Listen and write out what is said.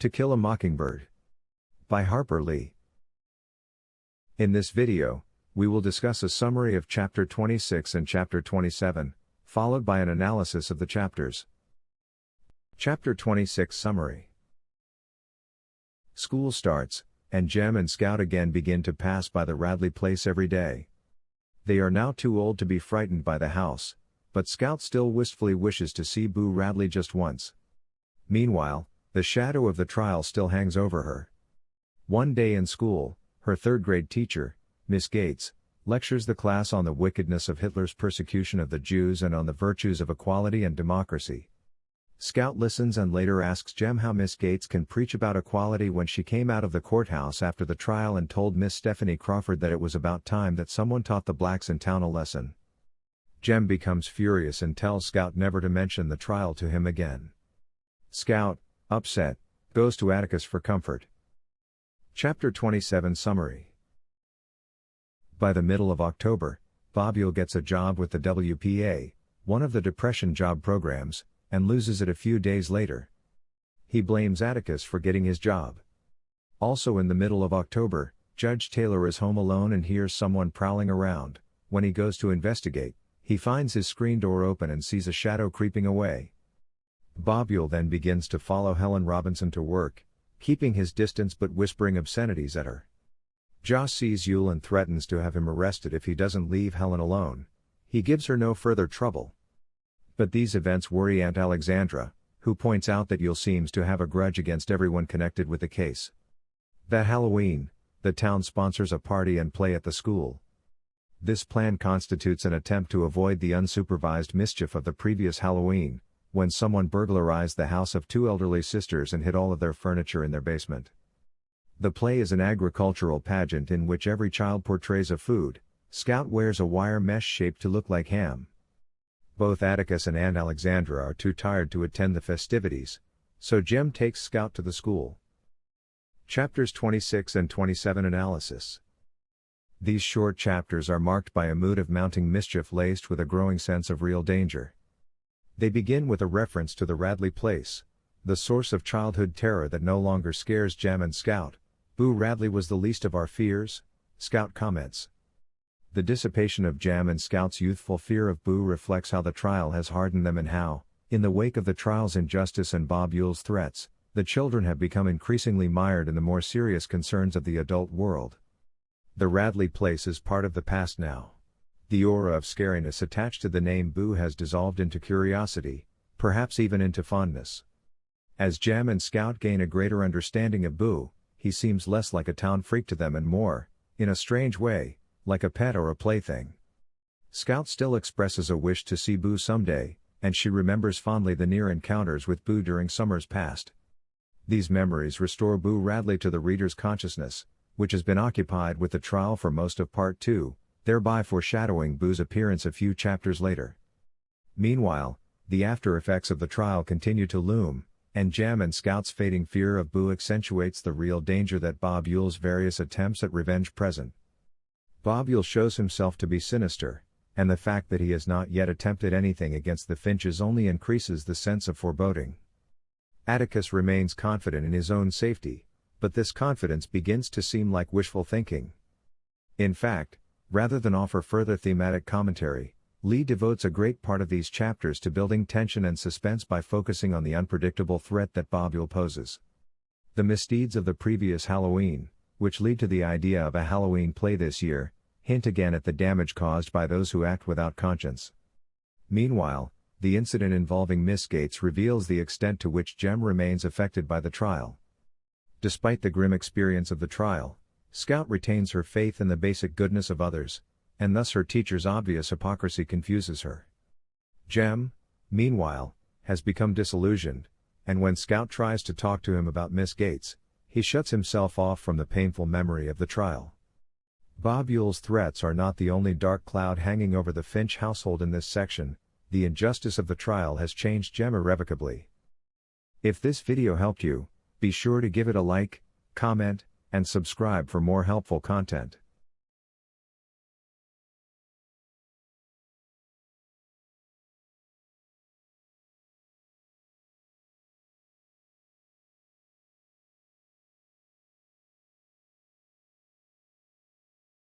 To Kill a Mockingbird by Harper Lee. In this video, we will discuss a summary of Chapter 26 and Chapter 27, followed by an analysis of the chapters. Chapter 26 Summary. School starts, and Jem and Scout again begin to pass by the Radley place every day. They are now too old to be frightened by the house, but Scout still wistfully wishes to see Boo Radley just once. Meanwhile, the shadow of the trial still hangs over her. One day in school, her third-grade teacher, Miss Gates, lectures the class on the wickedness of Hitler's persecution of the Jews and on the virtues of equality and democracy. Scout listens and later asks Jem how Miss Gates can preach about equality when she came out of the courthouse after the trial and told Miss Stephanie Crawford that it was about time that someone taught the blacks in town a lesson. Jem becomes furious and tells Scout never to mention the trial to him again. Scout, upset, goes to Atticus for comfort. Chapter 27 Summary. By the middle of October, Bobule gets a job with the WPA, one of the Depression job programs, and loses it a few days later. He blames Atticus for getting his job. Also in the middle of October, Judge Taylor is home alone and hears someone prowling around. When he goes to investigate, he finds his screen door open and sees a shadow creeping away. Bobule then begins to follow Helen Robinson to work, keeping his distance but whispering obscenities at her. Joss sees Yule and threatens to have him arrested if he doesn't leave Helen alone. He gives her no further trouble. But these events worry Aunt Alexandra, who points out that Yule seems to have a grudge against everyone connected with the case. That Halloween, the town sponsors a party and play at the school. This plan constitutes an attempt to avoid the unsupervised mischief of the previous Halloween, when someone burglarized the house of two elderly sisters and hid all of their furniture in their basement. The play is an agricultural pageant in which every child portrays a food. Scout wears a wire mesh shape to look like ham. Both Atticus and Aunt Alexandra are too tired to attend the festivities, so Jem takes Scout to the school. Chapters 26 and 27 Analysis. These short chapters are marked by a mood of mounting mischief laced with a growing sense of real danger. They begin with a reference to the Radley place, the source of childhood terror that no longer scares Jem and Scout. Boo Radley was the least of our fears, Scout comments. The dissipation of Jem and Scout's youthful fear of Boo reflects how the trial has hardened them and how, in the wake of the trial's injustice and Bobule's threats, the children have become increasingly mired in the more serious concerns of the adult world. The Radley place is part of the past now. The aura of scariness attached to the name Boo has dissolved into curiosity, perhaps even into fondness. As Jem and Scout gain a greater understanding of Boo, he seems less like a town freak to them and more, in a strange way, like a pet or a plaything. Scout still expresses a wish to see Boo someday, and she remembers fondly the near encounters with Boo during summers past. These memories restore Boo Radley to the reader's consciousness, which has been occupied with the trial for most of Part 2, thereby foreshadowing Boo's appearance a few chapters later. Meanwhile, the after-effects of the trial continue to loom, and Jem and Scout's fading fear of Boo accentuates the real danger that Bobule's various attempts at revenge present. Bobule shows himself to be sinister, and the fact that he has not yet attempted anything against the Finches only increases the sense of foreboding. Atticus remains confident in his own safety, but this confidence begins to seem like wishful thinking. In fact, rather than offer further thematic commentary, Lee devotes a great part of these chapters to building tension and suspense by focusing on the unpredictable threat that Bobule poses. The misdeeds of the previous Halloween, which lead to the idea of a Halloween play this year, hint again at the damage caused by those who act without conscience. Meanwhile, the incident involving Miss Gates reveals the extent to which Jem remains affected by the trial. Despite the grim experience of the trial, Scout retains her faith in the basic goodness of others, and thus her teacher's obvious hypocrisy confuses her. Jem, meanwhile, has become disillusioned, and when Scout tries to talk to him about Miss Gates, he shuts himself off from the painful memory of the trial. Bobule's threats are not the only dark cloud hanging over the Finch household in this section. The injustice of the trial has changed Jem irrevocably. If this video helped you, be sure to give it a like, comment, and subscribe for more helpful content.